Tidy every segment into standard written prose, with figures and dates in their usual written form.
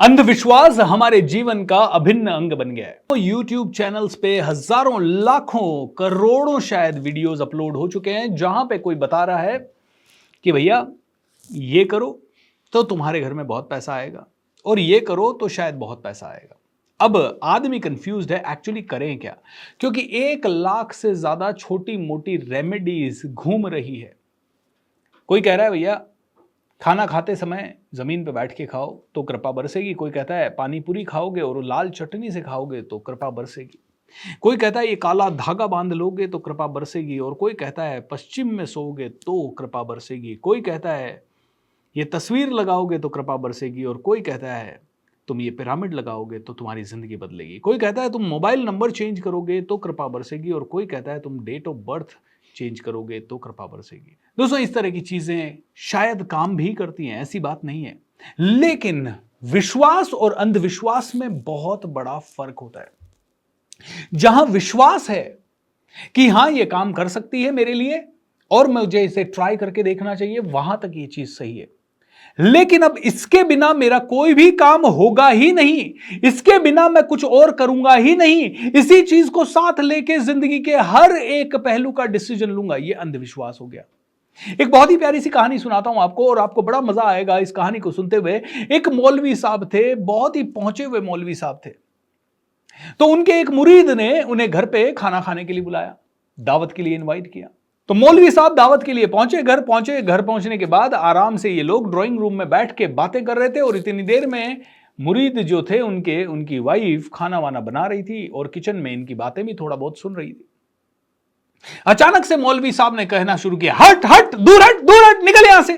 अंधविश्वास हमारे जीवन का अभिन्न अंग बन गया है। तो YouTube चैनल्स पे हजारों लाखों करोड़ों शायद वीडियोस अपलोड हो चुके हैं जहां पे कोई बता रहा है कि भैया ये करो तो तुम्हारे घर में बहुत पैसा आएगा और ये करो तो शायद बहुत पैसा आएगा। अब आदमी कंफ्यूज्ड है एक्चुअली करें क्या, क्योंकि 1 लाख से ज्यादा छोटी मोटी रेमेडीज घूम रही है। कोई कह रहा है भैया खाना खाते समय जमीन पे बैठ के खाओ तो कृपा बरसेगी। कोई कहता है पानी पूरी खाओगे और लाल चटनी से खाओगे तो कृपा बरसेगी। कोई कहता है ये काला धागा बांध लोगे तो कृपा बरसेगी। और कोई कहता है पश्चिम में सोओगे तो कृपा बरसेगी। कोई कहता है ये तस्वीर लगाओगे तो कृपा बरसेगी। और कोई कहता है तुम ये पिरामिड लगाओगे तो तुम्हारी जिंदगी बदलेगी। कोई कहता है तुम मोबाइल नंबर चेंज करोगे तो कृपा बरसेगी। और कोई कहता है तुम डेट ऑफ बर्थ चेंज करोगे तो कृपा बरसेगी। दोस्तों इस तरह की चीजें शायद काम भी करती हैं, ऐसी बात नहीं है, लेकिन विश्वास और अंधविश्वास में बहुत बड़ा फर्क होता है। जहां विश्वास है कि हां ये काम कर सकती है मेरे लिए और मुझे इसे ट्राई करके देखना चाहिए, वहां तक ये चीज सही है। लेकिन अब इसके बिना मेरा कोई भी काम होगा ही नहीं, इसके बिना मैं कुछ और करूंगा ही नहीं, इसी चीज को साथ लेके जिंदगी के हर एक पहलू का डिसीजन लूंगा, यह अंधविश्वास हो गया। एक बहुत ही प्यारी सी कहानी सुनाता हूं आपको और आपको बड़ा मजा आएगा इस कहानी को सुनते हुए। एक मौलवी साहब थे, बहुत ही पहुंचे हुए मौलवी साहब थे। तो उनके एक मुरीद ने उन्हें घर पे खाना खाने के लिए बुलाया, दावत के लिए इनवाइट किया। तो मौलवी साहब दावत के लिए पहुंचे। घर पहुंचने के बाद आराम से ये लोग ड्राइंग रूम में बैठ के बातें कर रहे थे और इतनी देर में मुरीद जो थे उनकी वाइफ खाना वाना बना रही थी और किचन में इनकी बातें भी थोड़ा बहुत सुन रही थी। अचानक से मौलवी साहब ने कहना शुरू किया, हट हट, दूर हट, दूर हट, निकल यहां से।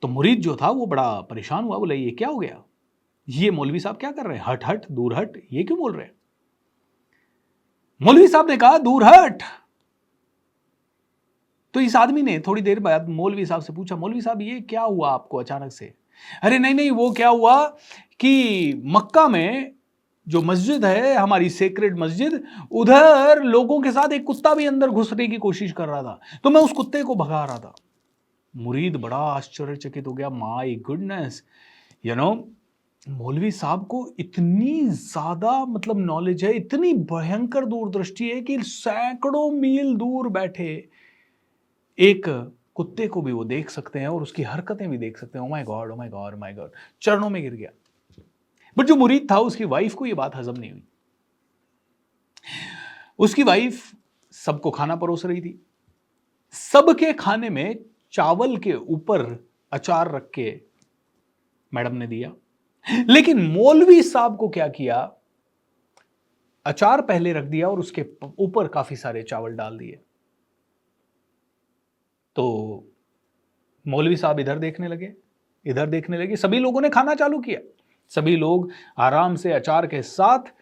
तो मुरीद जो था वो बड़ा परेशान हुआ, बोले ये क्या हो गया, ये मौलवी साहब क्या कर रहे हैं, हट हट, दूर हट, ये क्यों बोल रहे हैं। मौलवी साहब ने कहा दूर हट। तो इस आदमी ने थोड़ी देर बाद मौलवी साहब से पूछा, मौलवी साहब ये क्या हुआ आपको अचानक से। अरे नहीं नहीं, वो क्या हुआ कि मक्का में जो मस्जिद है हमारी सेक्रेड मस्जिद, उधर लोगों के साथ एक कुत्ता भी अंदर घुसने की कोशिश कर रहा था, तो मैं उस कुत्ते को भगा रहा था। मुरीद बड़ा आश्चर्यचकित हो गया, माय गुडनेस, मौलवी साहब को इतनी ज्यादा मतलब नॉलेज है, इतनी भयंकर दूरदृष्टि है कि सैकड़ों मील दूर बैठे एक कुत्ते को भी वो देख सकते हैं और उसकी हरकतें भी देख सकते हैं। Oh my God, oh my God, oh my God, चरणों में गिर गया। बट जो मुरीद था उसकी वाइफ को ये बात हजम नहीं हुई। उसकी वाइफ सबको खाना परोस रही थी। सबके खाने में चावल के ऊपर अचार रख के मैडम ने दिया, लेकिन मौलवी साहब को क्या किया, अचार पहले रख दिया और उसके ऊपर काफी सारे चावल डाल दिए। तो मौलवी साहब इधर देखने लगे, सभी लोगों ने खाना चालू किया। सभी लोग आराम से अचार के साथ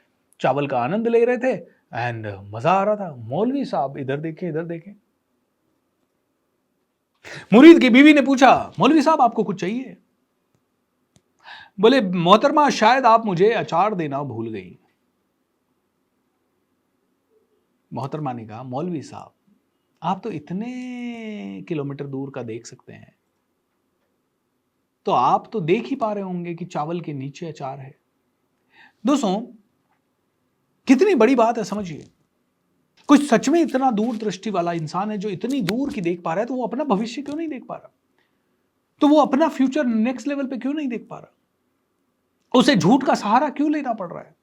चावल का आनंद ले रहे थे एंड मजा आ रहा था। मौलवी साहब इधर देखें। मुरीद की बीवी ने पूछा, मौलवी साहब आपको कुछ चाहिए। बोले मोहतरमा शायद आप मुझे अचार देना भूल गई। मोहतरमा ने कहा, मौलवी साहब आप तो इतने किलोमीटर दूर का देख सकते हैं, तो आप तो देख ही पा रहे होंगे कि चावल के नीचे अचार है। दोस्तों कितनी बड़ी बात है, समझिए। कोई सच में इतना दूरदृष्टि वाला इंसान है जो इतनी दूर की देख पा रहा है, तो वो अपना भविष्य क्यों नहीं देख पा रहा, तो वो अपना फ्यूचर नेक्स्ट लेवल पे क्यों नहीं देख पा रहा, उसे झूठ का सहारा क्यों लेना पड़ रहा है।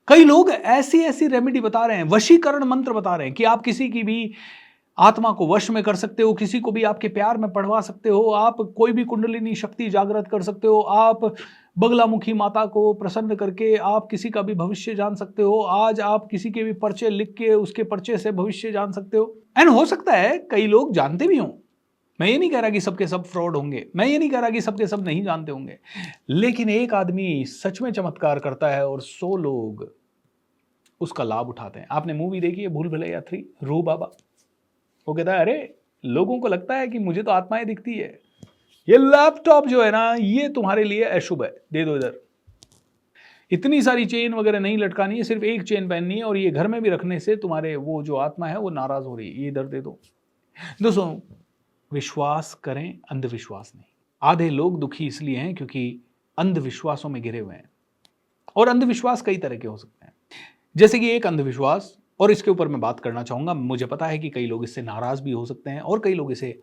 कई लोग ऐसी रेमेडी बता रहे हैं, वशीकरण मंत्र बता रहे हैं कि आप किसी की भी आत्मा को वश में कर सकते हो, किसी को भी आपके प्यार में पढ़वा सकते हो, आप कोई भी कुंडलिनी शक्ति जागृत कर सकते हो, आप बगलामुखी माता को प्रसन्न करके आप किसी का भी भविष्य जान सकते हो, आज आप किसी के भी पर्चे लिख के उसके पर्चे से भविष्य जान सकते हो। एंड हो सकता है कई लोग जानते भी हों, मैं ये नहीं कह रहा कि सबके सब फ्रॉड होंगे, मैं ये नहीं कह रहा कि सबके सब नहीं जानते होंगे, लेकिन एक आदमी सच में चमत्कार करता है और 100 लोग उसका लाभ उठाते हैं। आपने मूवी देखी है भूल भुलैया 3, रूह बाबा, वो कहता है अरे लोगों को लगता है कि मुझे तो आत्माएं दिखती है, ये लैपटॉप जो है ना ये तुम्हारे लिए अशुभ है, दे दो इधर, इतनी सारी चेन वगैरह नहीं लटकानी है, सिर्फ एक चेन पहननी है और ये घर में भी रखने से तुम्हारे वो जो आत्मा है वो नाराज हो रही है, ये इधर दे दो। दोस्तों विश्वास करें, अंधविश्वास नहीं। आधे लोग दुखी इसलिए हैं क्योंकि अंधविश्वासों में घिरे हुए हैं। और अंधविश्वास कई तरह के हो सकते हैं, जैसे कि एक अंधविश्वास, और इसके ऊपर मैं बात करना चाहूंगा। मुझे पता है कि कई लोग इससे नाराज भी हो सकते हैं और कई लोग इसे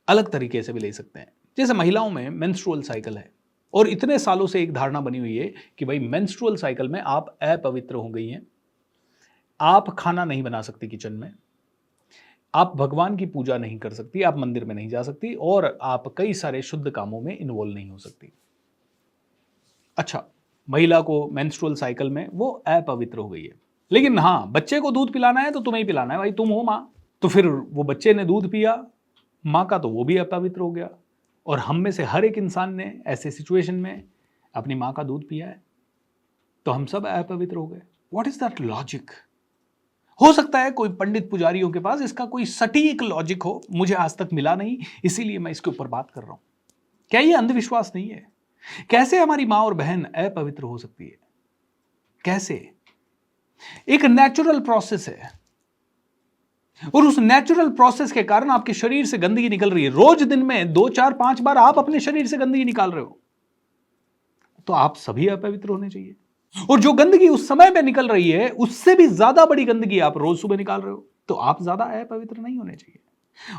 अलग तरीके से भी ले सकते हैं। जैसे महिलाओं में मेंस्ट्रुअल साइकिल है और इतने सालों से एक धारणा बनी हुई है कि भाई मेंस्ट्रुअल साइकिल में आप अपवित्र हो गई हैं, आप खाना नहीं बना सकती किचन में, आप भगवान की पूजा नहीं कर सकती, आप मंदिर में नहीं जा सकती और आप कई सारे शुद्ध कामों में इन्वॉल्व नहीं हो सकती। अच्छा, महिला को मेंस्ट्रुअल साइकिल में वो अपवित्र हो गई है, लेकिन हाँ, बच्चे को दूध पिलाना है तो तुम्हें ही पिलाना है भाई, तुम हो माँ। तो फिर वो बच्चे ने दूध पिया माँ का, तो वो भी अपवित्र हो गया। और हम में से हर एक इंसान ने ऐसे सिचुएशन में अपनी माँ का दूध पिया है, तो हम सब अपवित्र हो गए। What is that logic? हो सकता है कोई पंडित पुजारियों के पास इसका कोई सटीक लॉजिक हो, मुझे आज तक मिला नहीं, इसीलिए मैं इसके ऊपर बात कर रहा हूं। क्या ये अंधविश्वास नहीं है? कैसे हमारी मां और बहन अपवित्र हो सकती है? कैसे? एक नेचुरल प्रोसेस है और उस नेचुरल प्रोसेस के कारण आपके शरीर से गंदगी निकल रही है। रोज दिन में 2, 4, 5 बार आप अपने शरीर से गंदगी निकाल रहे हो, तो आप सभी अपवित्र होने चाहिए। और जो गंदगी उस समय में निकल रही है, उससे भी ज्यादा बड़ी गंदगी आप रोज सुबह निकाल रहे हो, तो आप ज्यादा अपवित्र नहीं होने चाहिए।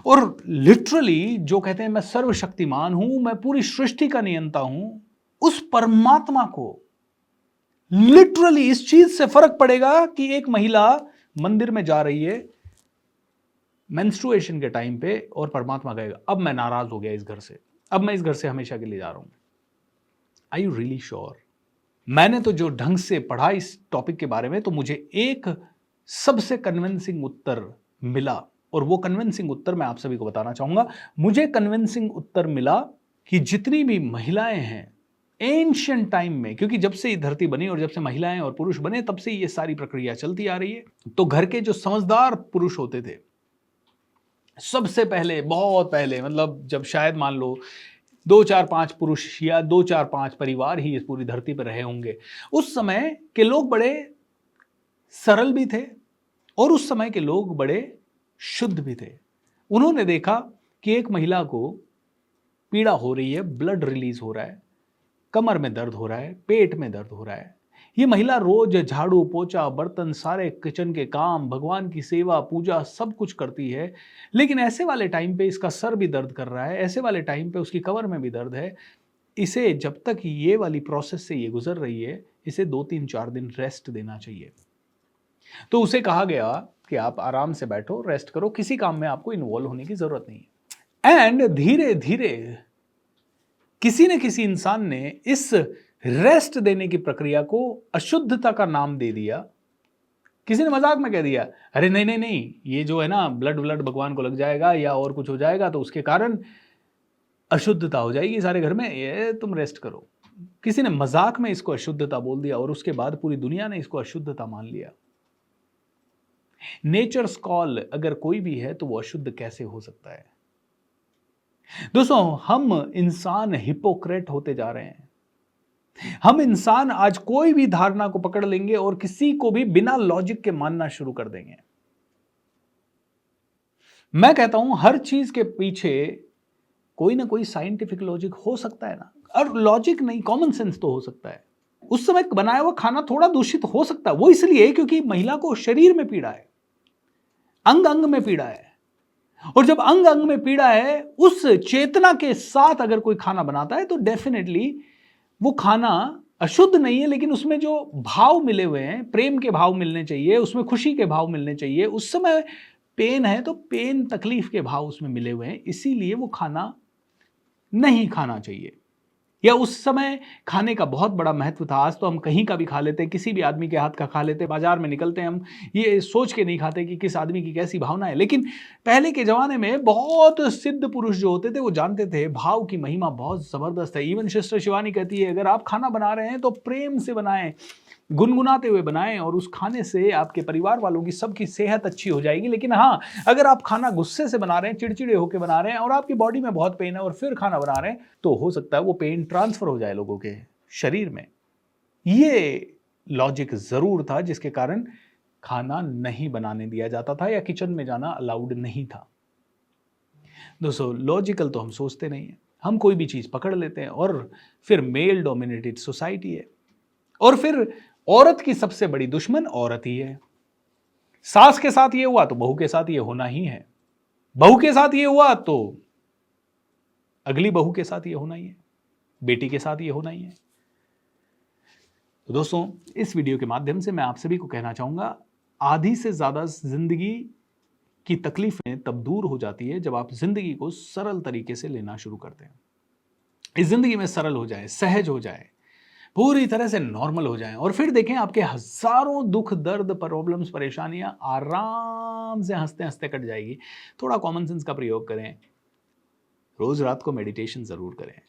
और लिटरली जो कहते हैं मैं सर्वशक्तिमान हूं, मैं पूरी सृष्टि का नियंता हूं, उस परमात्मा को लिटरली इस चीज से फर्क पड़ेगा कि एक महिला मंदिर में जा रही है मेंस्ट्रुएशन के टाइम पे और परमात्मा कहेगा अब मैं नाराज हो गया इस घर से, अब मैं इस घर से हमेशा के लिए जा रहा हूं। Are you really sure? मैंने तो जो ढंग से पढ़ा इस टॉपिक के बारे में, तो मुझे एक सबसे कन्विंसिंग उत्तर मिला और वो कन्विंसिंग उत्तर मैं आप सभी को बताना चाहूंगा। मुझे कन्विंसिंग उत्तर मिला कि जितनी भी महिलाएं हैं एंशिएंट टाइम में, क्योंकि जब से ये धरती बनी और जब से महिलाएं और पुरुष बने तब से ये सारी प्रक्रिया चलती आ रही है। तो घर के जो समझदार पुरुष होते थे, सबसे पहले, बहुत पहले, मतलब जब शायद मान लो 2, 4, 5 पुरुष या 2, 4, 5 परिवार ही इस पूरी धरती पर रहे होंगे, उस समय के लोग बड़े सरल भी थे और उस समय के लोग बड़े शुद्ध भी थे। उन्होंने देखा कि एक महिला को पीड़ा हो रही है, ब्लड रिलीज हो रहा है, कमर में दर्द हो रहा है, पेट में दर्द हो रहा है। ये महिला रोज झाड़ू पोछा बर्तन सारे किचन के काम, भगवान की सेवा पूजा सब कुछ करती है, लेकिन ऐसे वाले टाइम पे इसका सर भी दर्द कर रहा है, ऐसे वाले टाइम पे उसकी कमर में भी दर्द है। इसे जब तक ये वाली प्रोसेस से ये गुजर रही है, इसे 2, 3, 4 दिन रेस्ट देना चाहिए। तो उसे कहा गया कि आप आराम से बैठो, रेस्ट करो, किसी काम में आपको इन्वॉल्व होने की जरूरत नहीं है। एंड धीरे धीरे किसी न किसी इंसान ने इस रेस्ट देने की प्रक्रिया को अशुद्धता का नाम दे दिया। किसी ने मजाक में कह दिया, अरे नहीं नहीं नहीं, ये जो है ना ब्लड भगवान को लग जाएगा या और कुछ हो जाएगा तो उसके कारण अशुद्धता हो जाएगी सारे घर में, ये तुम रेस्ट करो। किसी ने मजाक में इसको अशुद्धता बोल दिया और उसके बाद पूरी दुनिया ने इसको अशुद्धता मान लिया। नेचर्स कॉल अगर कोई भी है तो वो अशुद्ध कैसे हो सकता है? दोस्तों, हम इंसान हिपोक्रेट होते जा रहे हैं। हम इंसान आज कोई भी धारणा को पकड़ लेंगे और किसी को भी बिना लॉजिक के मानना शुरू कर देंगे। मैं कहता हूं हर चीज के पीछे कोई ना कोई साइंटिफिक लॉजिक हो सकता है ना, और लॉजिक नहीं, कॉमन सेंस तो हो सकता है। उस समय बनाया हुआ खाना थोड़ा दूषित हो सकता है, वो इसलिए क्योंकि महिला को शरीर में पीड़ा है, अंग अंग में पीड़ा है, और जब अंग अंग में पीड़ा है उस चेतना के साथ अगर कोई खाना बनाता है तो डेफिनेटली वो खाना अशुद्ध नहीं है, लेकिन उसमें जो भाव मिले हुए हैं, प्रेम के भाव मिलने चाहिए, उसमें खुशी के भाव मिलने चाहिए। उस समय पेन है तो पेन, तकलीफ के भाव उसमें मिले हुए हैं, इसीलिए वो खाना नहीं खाना चाहिए। या उस समय खाने का बहुत बड़ा महत्व था। आज तो हम कहीं का भी खा लेते हैं, किसी भी आदमी के हाथ का खा लेते हैं, बाजार में निकलते हैं, हम ये सोच के नहीं खाते कि किस आदमी की कैसी भावना है। लेकिन पहले के जमाने में बहुत सिद्ध पुरुष जो होते थे वो जानते थे भाव की महिमा बहुत जबरदस्त है। इवन सिस्टर शिवानी कहती है अगर आप खाना बना रहे हैं तो प्रेम से बनाएं, गुनगुनाते हुए बनाएं, और उस खाने से आपके परिवार वालों की सबकी सेहत अच्छी हो जाएगी। लेकिन हाँ, अगर आप खाना गुस्से से बना रहे हैं, चिड़चिड़े होकर बना रहे हैं और आपकी बॉडी में बहुत पेन है और फिर खाना बना रहे हैं, तो हो सकता है वो पेन ट्रांसफर हो जाए लोगों के शरीर में। ये लॉजिक जरूर था जिसके कारण खाना नहीं बनाने दिया जाता था या किचन में जाना अलाउड नहीं था। दोस्तों, लॉजिकल तो हम सोचते नहीं है, हम कोई भी चीज पकड़ लेते हैं और फिर मेल डोमिनेटेड सोसाइटी है, और फिर औरत की सबसे बड़ी दुश्मन औरत ही है। सास के साथ ये हुआ तो बहू के साथ ये होना ही है, बहू के साथ ये हुआ तो अगली बहू के साथ ये होना ही है, बेटी के साथ ये होना ही है। तो दोस्तों, इस वीडियो के माध्यम से मैं आप सभी को कहना चाहूंगा, आधी से ज्यादा जिंदगी की तकलीफें तब दूर हो जाती है जब आप जिंदगी को सरल तरीके से लेना शुरू करते हैं। इस जिंदगी में सरल हो जाए, सहज हो जाए, पूरी तरह से नॉर्मल हो जाए, और फिर देखें आपके हजारों दुख, दर्द, प्रॉब्लम्स, परेशानियां आराम से हंसते हंसते कट जाएगी। थोड़ा कॉमन सेंस का प्रयोग करें, रोज रात को मेडिटेशन जरूर करें,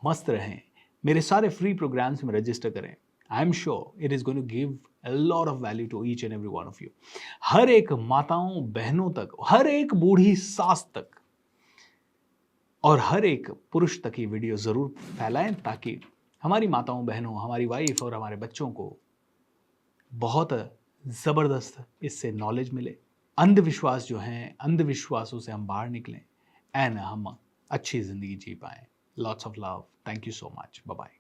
मस्त रहें, मेरे सारे फ्री प्रोग्राम्स में रजिस्टर करें। I am sure it is going to give a lot of value to each and every one of you। हर एक माताओं बहनों तक, हर एक बूढ़ी सास तक, और हर एक पुरुष तक ये वीडियो जरूर फैलाएं, ताकि हमारी माताओं बहनों, हमारी वाइफ और हमारे बच्चों को बहुत जबरदस्त इससे नॉलेज मिले। अंधविश्वास जो हैं, अंधविश्वासों से हम बाहर निकलें एंड हम अच्छी जिंदगी जी पाएं। Lots of love, thank you so much, bye bye.